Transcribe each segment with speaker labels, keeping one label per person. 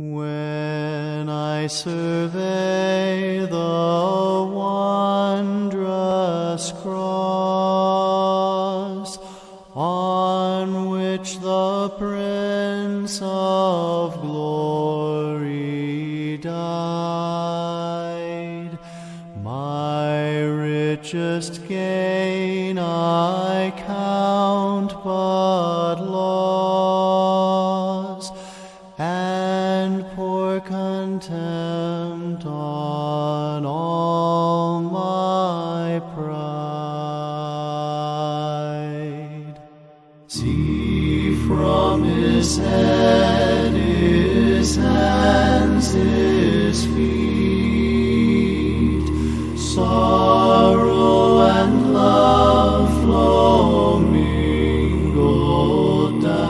Speaker 1: When I survey the wondrous cross on which the Prince of Glory died, my richest gain I count but loss, and pour contempt on all my pride. See from his head, his hands, his feet, sorrow and love flow mingled down.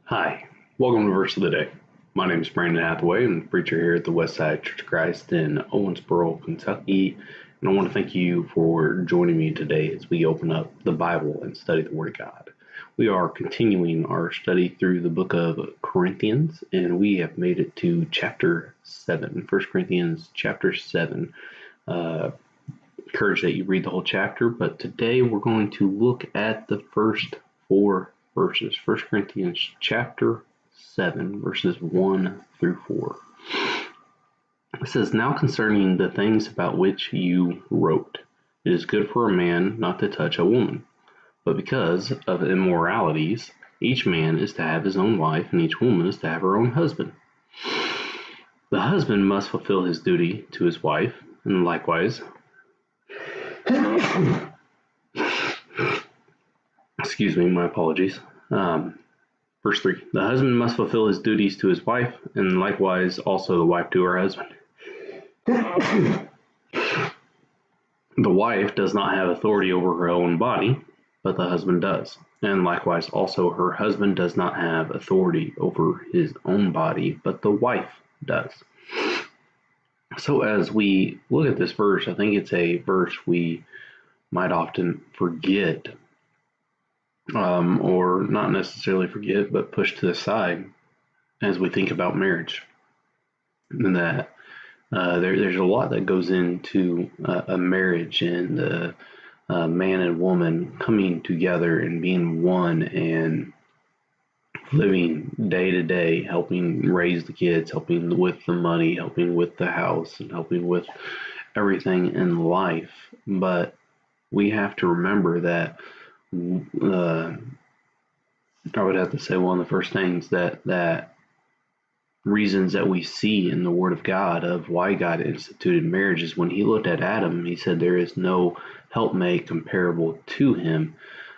Speaker 2: Hi, welcome to Verse of the Day. My name is Brandon Hathaway. I'm the preacher here at the Westside Church of Christ in Owensboro, Kentucky. And I want to thank you for joining me today as we open up the Bible and study the Word of God. We are continuing our study through the book of Corinthians, and we have made it to chapter 7, 1 Corinthians chapter 7. Encourage that you read the whole chapter, but today we're going to look at the first 4 verses. 1 Corinthians chapter 7, verses 1 through 4. It says, "Now concerning the things about which you wrote, it is good for a man not to touch a woman. But because of immoralities, each man is to have his own wife, and each woman is to have her own husband. The husband must fulfill his duty to his wife, and likewise, excuse me, my apologies. Verse 3, the husband must fulfill his duties to his wife, and likewise also the wife to her husband. The wife does not have authority over her own body, but the husband does. And likewise also her husband does not have authority over his own body, but the wife does." So as we look at this verse, I think it's a verse we might often forget, or not necessarily forget, but push to the side as we think about marriage. And that there's a lot that goes into a marriage, and the man and woman coming together and being one and living day to day, helping raise the kids, helping with the money, helping with the house, and helping with everything in life. But we have to remember that I would have to say one of the first things that reasons that we see in the Word of God of why God instituted marriage is when he looked at Adam, he said there is no helpmate comparable to him.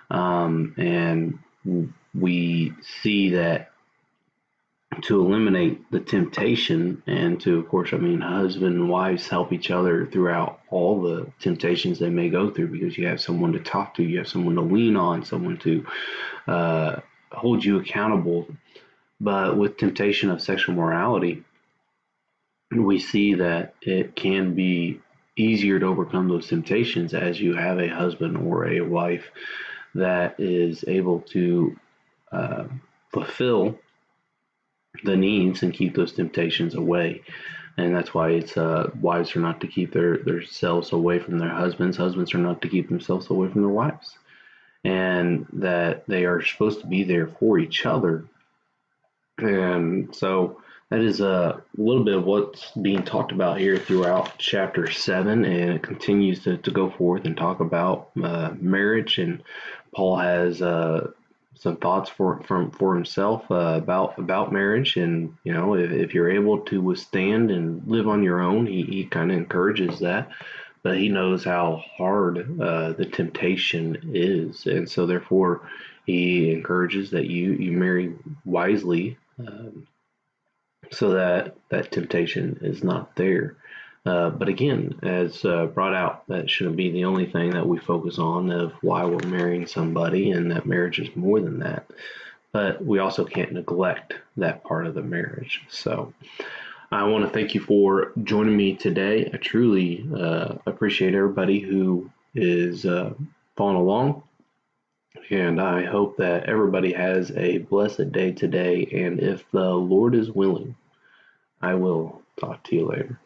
Speaker 2: And we see that to eliminate the temptation and to, of course, husband and wives help each other throughout all the temptations they may go through, because you have someone to talk to, you have someone to lean on, someone to hold you accountable. But with temptation of sexual morality, we see that it can be easier to overcome those temptations as you have a husband or a wife that is able to fulfill the needs and keep those temptations away. And that's why it's wives are not to keep themselves away from their husbands. Husbands are not to keep themselves away from their wives. And that they are supposed to be there for each other. And so that is a little bit of what's being talked about here throughout chapter 7, and it continues to go forth and talk about marriage. And Paul has some thoughts for himself about marriage. And if you're able to withstand and live on your own, he kind of encourages that. But he knows how hard the temptation is, and so therefore he encourages that you marry wisely, so that temptation is not there. But again, as brought out, that shouldn't be the only thing that we focus on of why we're marrying somebody, and that marriage is more than that. But we also can't neglect that part of the marriage. So I want to thank you for joining me today. I truly appreciate everybody who is following along. And I hope that everybody has a blessed day today. And if the Lord is willing, I will talk to you later.